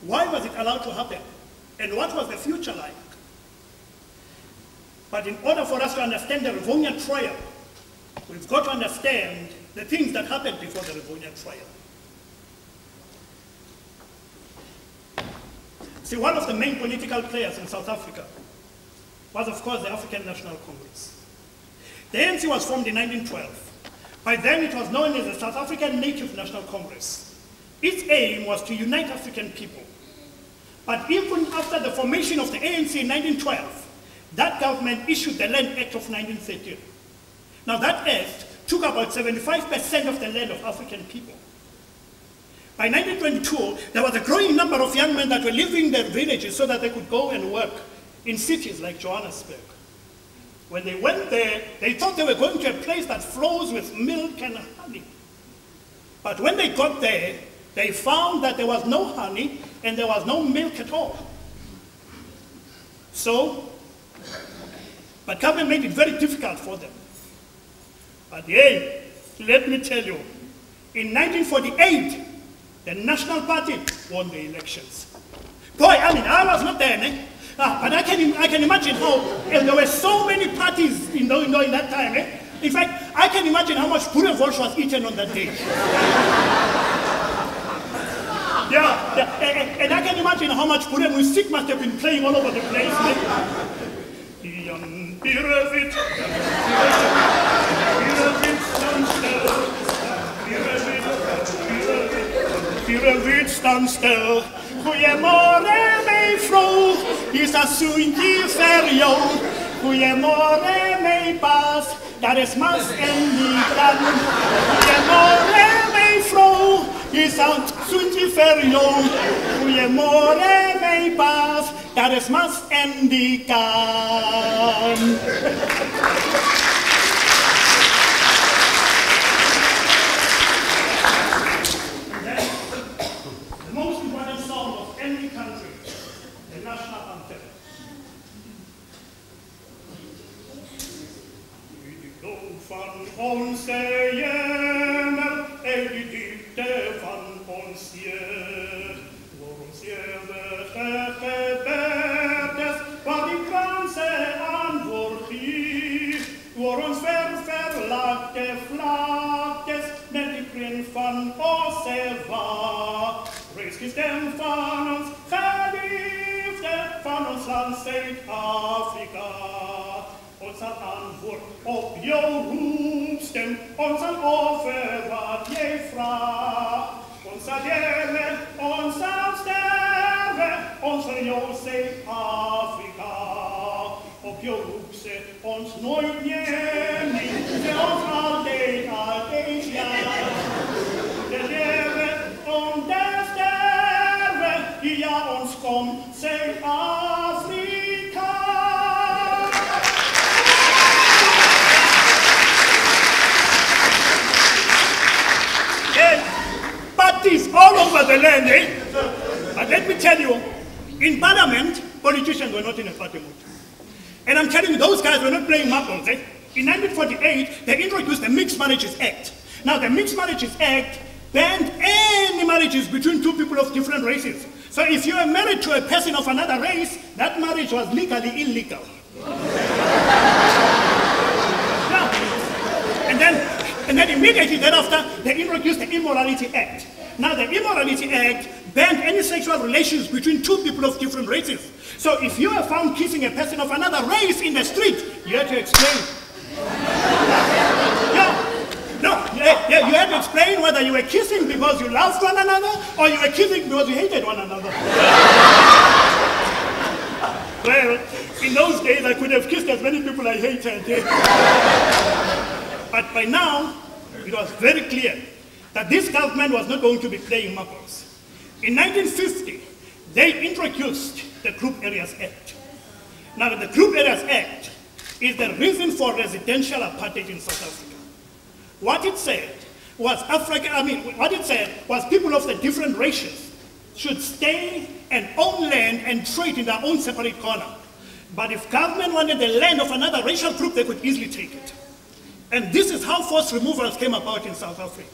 Why was it allowed to happen? And what was the future like? But in order for us to understand the Rivonia trial, we've got to understand the things that happened before the Rivonia trial. See, one of the main political players in South Africa was, of course, the African National Congress. The ANC was formed in 1912. By then, it was known as the South African Native National Congress. Its aim was to unite African people. But even after the formation of the ANC in 1912, that government issued the Land Act of 1913. Now, that act took about 75% of the land of African people. By 1922, there was a growing number of young men that were leaving their villages so that they could go and work in cities like Johannesburg. When they went there, they thought they were going to a place that flows with milk and honey. But when they got there, they found that there was no honey and there was no milk at all. So, but government made it very difficult for them. But hey, let me tell you, in 1948, the National Party won the elections. Boy, I mean, I was not there, eh? But I can imagine how there were so many parties in that time. Eh? In fact, I can imagine how much Boerewors was eaten on that day. Yeah, and I can imagine how much music must have been playing all over the place. Staan stil, goeiemorgen mijn vrouw, is dat zoentje voor jou. Goeiemorgen mijn baas, dat is mas en niet dan. Goeiemorgen mijn vrouw, is dat zoentje voor jou. Goeiemorgen mijn baas, dat is mas en die kan. Onze jammer en de diepte van ons jeugd, voor ons eeuwige geberdes, waar die kransen aan voorgiet, voor ons verlaagde vlaktes, met die print van Osewa. Reis die stem van ons geliefde, van ons land Zuid-Afrika. Ons zal antwoord op jouw roepstem, ons zal over wat jij vraagt. Ons zal delen, ons zal sterven, ons voor jou Zuid-Afrika. Op jouw roepstem, ons nooit meer niet, ons altijd, altijd ja. De leven om te sterven, ja ons komt Zuid-Afrika. Parties all over the land, eh? But let me tell you, in Parliament, politicians were not in a party mood. And I'm telling you, those guys were not playing marbles, eh? In 1948, they introduced the Mixed Marriages Act. Now, the Mixed Marriages Act banned any marriages between two people of different races. So if you were married to a person of another race, that marriage was legally illegal. And then immediately thereafter, they introduced the Immorality Act. Now, the Immorality Act banned any sexual relations between two people of different races. So if you were found kissing a person of another race in the street, you had to explain. You had to explain whether you were kissing because you loved one another or you were kissing because you hated one another. Well, in those days, I could have kissed as many people I hated. But by now, it was very clear that this government was not going to be playing marbles. In 1950, they introduced the Group Areas Act. Now, the Group Areas Act is the reason for residential apartheid in South Africa. What it said was people of the different races should stay and own land and trade in their own separate corner. But if government wanted the land of another racial group, they could easily take it. And this is how forced removals came about in South Africa.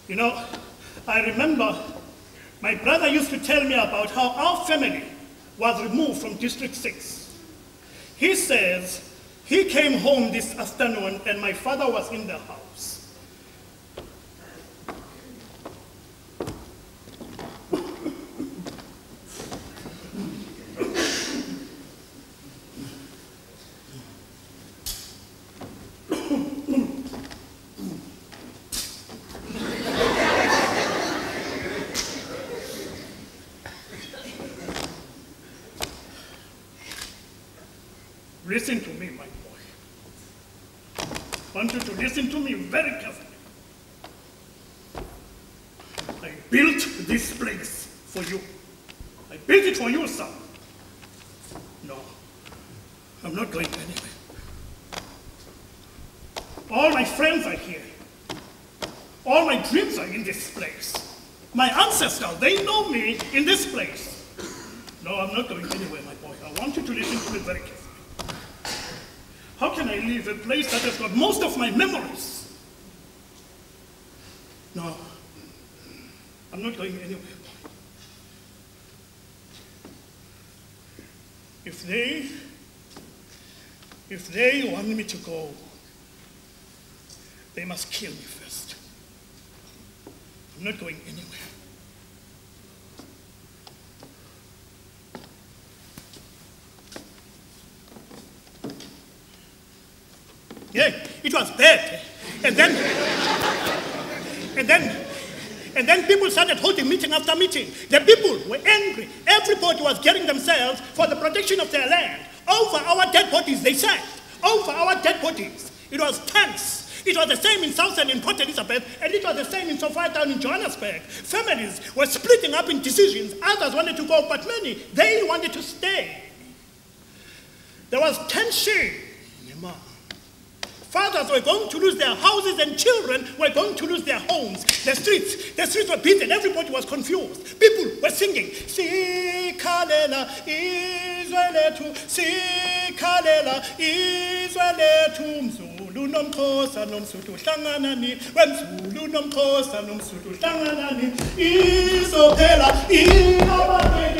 You know, I remember My brother used to tell me about how our family was removed from District 6. He says he came home this afternoon and my father was in the house. Listen to me, my boy. I want you to listen to me very carefully. I built this place for you. I built it for you, son. No, I'm not going anywhere. All my friends are here. All my dreams are in this place. My ancestors, they know me in this place. No, I'm not going anywhere, my boy. I want you to listen to me very carefully. How can I leave a place that has got most of my memories? No, I'm not going anywhere. If they want me to go, they must kill me first. I'm not going anywhere. Yeah, it was bad. And then people started holding meeting after meeting. The people were angry. Everybody was getting themselves for the protection of their land. Over our dead bodies, they said. Over our dead bodies. It was tense. It was the same in Southern in Port Elizabeth, and it was the same in Sophia Town in Johannesburg. Families were splitting up in decisions. Others wanted to go, but many, they wanted to stay. There was tension. Fathers were going to lose their houses and children were going to lose their homes. The streets were beaten. Everybody was confused. People were singing, Sikhalela izwe lethu, Sikhalela izwe lethu, Mzulu nomxhosa nomsuthu hlanganani, wemzulu nomxhosa nomsuthu hlanganani, izophela iapartheid,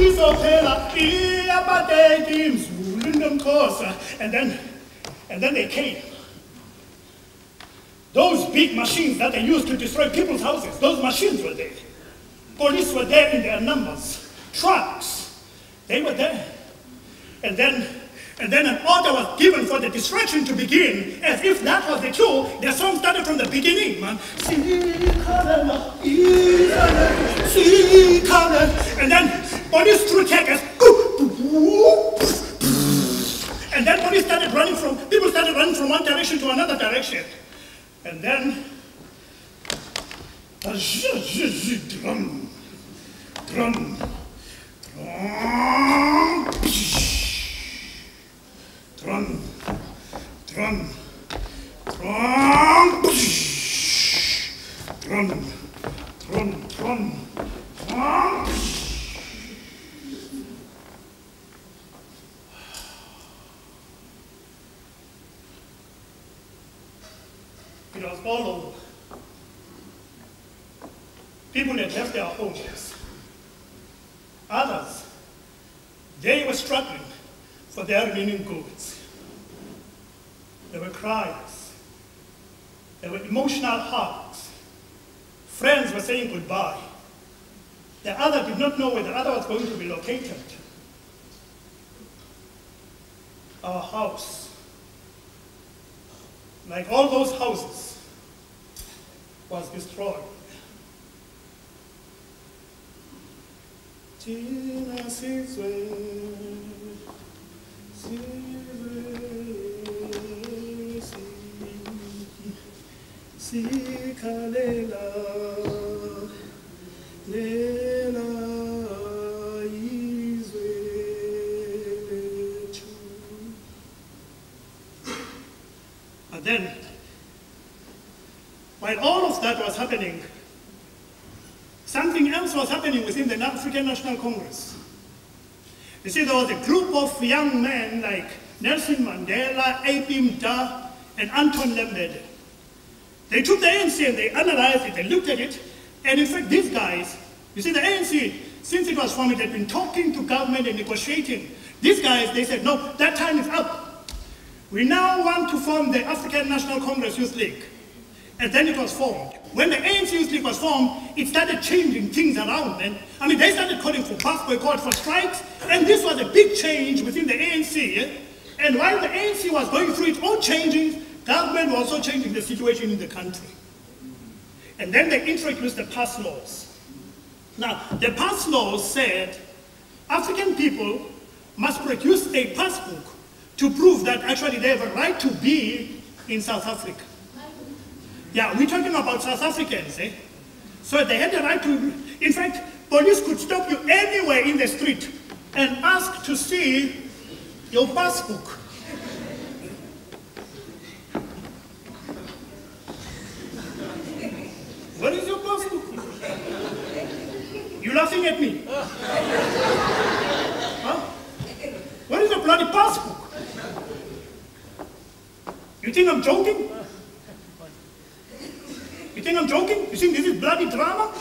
izophela iapartheid, Mzulu nomxhosa. And then they came. Those big machines that they used to destroy people's houses, those machines were there. Police were there in their numbers. Trucks, they were there. And then an order was given for the destruction to begin, as if that was the cue. The song started from the beginning, man. And then police threw taggers. And then people started running from one direction to another direction. And then, drum, drum, drum, drum, drum, drum, drum, drum, drum. It was all over. People had left their homes. Others, they were struggling for their remaining goods. There were cries. There were emotional hugs. Friends were saying goodbye. The other did not know where the other was going to be located. Our house, like all those houses, was destroyed. But then, while all of that was happening, something else was happening within the African National Congress. You see, there was a group of young men like Nelson Mandela, A.P. Mda, and Anton Lembede. They took the ANC and they analyzed it, they looked at it, and in fact these guys, You see, the ANC, since it was formed, it had been talking to government and negotiating. These guys, they said, no, that time is up. We now want to form the African National Congress Youth League. And then it was formed. When the ANC Youth League was formed, it started changing things around. And I mean, they started calling for bus boycott, for strikes, and this was a big change within the ANC. And while the ANC was going through its own changes, government was also changing the situation in the country. And then they introduced the pass laws. Now, the pass laws said African people must produce a passbook to prove that actually they have a right to be in South Africa. Yeah, we're talking about South Africans, eh? So they had the right to, in fact, police could stop you anywhere in the street and ask to see your passbook. What is your passbook? You laughing at me? Huh? What is your bloody passbook? You think I'm joking? You think I'm joking? You think this is bloody drama?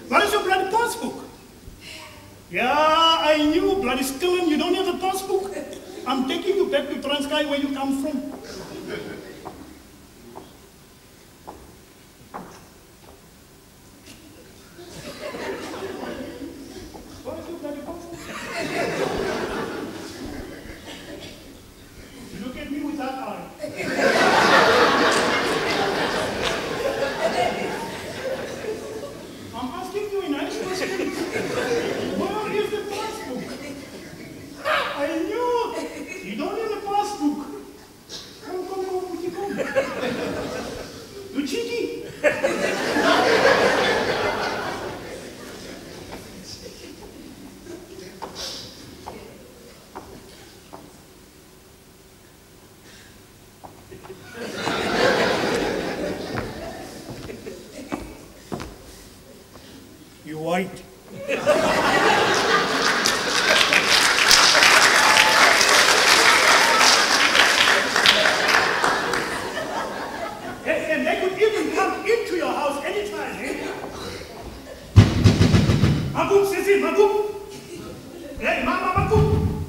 What is your bloody passbook? Yeah, I knew, bloody Skillen, you don't have a passbook? I'm taking you back to Transkei where you come from. What is your bloody passbook? You look at me with that eye. You white. And they could even come into your house anytime, eh? Magum, Sisi, Magum. Hey, Mama, Magum.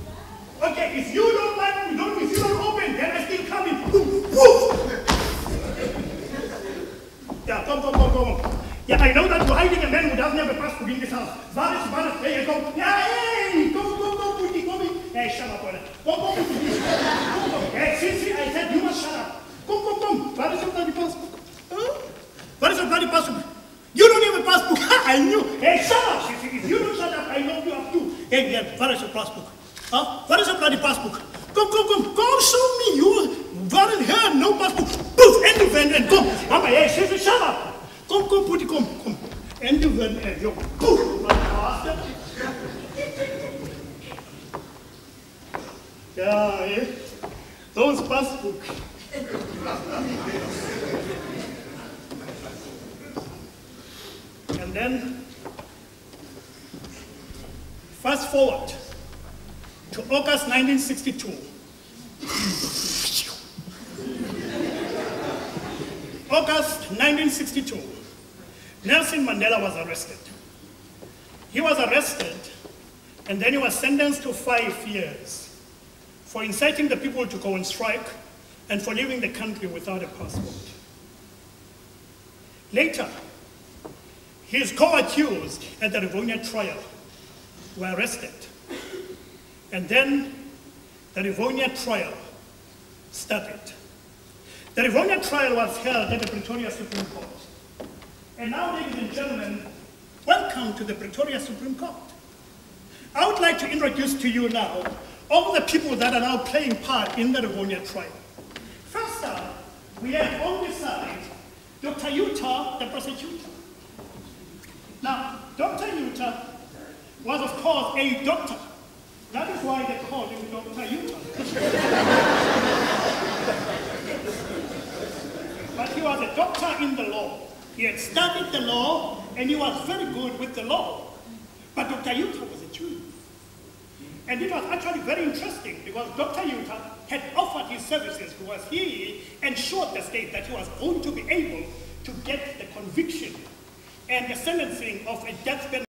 Okay, if you don't like, if you don't open, then I still come in. Woof. Yeah, come. Yeah, I know that you're hiding a man who doesn't have a passport in this house. Varus, there you go. Yeah, hey, go, Puti, Hey, shut up, brother. Go, Puti. Hey, Sisi, I said you must shut up. Come. What is your bloody passport? Huh? What is your bloody passport? You don't have a passport. I knew. Hey, shut up, Sisi. If you don't shut up, I know you have to. Hey, what is your passport? Huh? What is your bloody passport? Come, show me. You, what is here? No passport. Poof, end of and come. Mama, hey, Sisi, shut up. Come, Puti, come. End of and yo. Poof, bastard. Yeah, eh? Those passbook. And then, fast forward to August 1962. August 1962, Nelson Mandela was arrested. He was arrested, and then he was sentenced to 5 years for inciting the people to go on strike and for leaving the country without a passport. Later, his co-accused at the Rivonia trial were arrested. And then the Rivonia trial started. The Rivonia trial was held at the Pretoria Supreme Court. And now, ladies and gentlemen, welcome to the Pretoria Supreme Court. I would like to introduce to you now all the people that are now playing part in the Rivonia trial. First up, we have on this side, Dr. Yuta, the prosecutor. Now, Dr. Yuta was, of course, a doctor. That is why they called him Dr. Yuta. But he was a doctor in the law. He had studied the law, and he was very good with the law. But Dr. Yuta was a Jew. And it was actually very interesting because Dr. Yuta had offered his services because he ensured the state that he was going to be able to get the conviction and the sentencing of a death penalty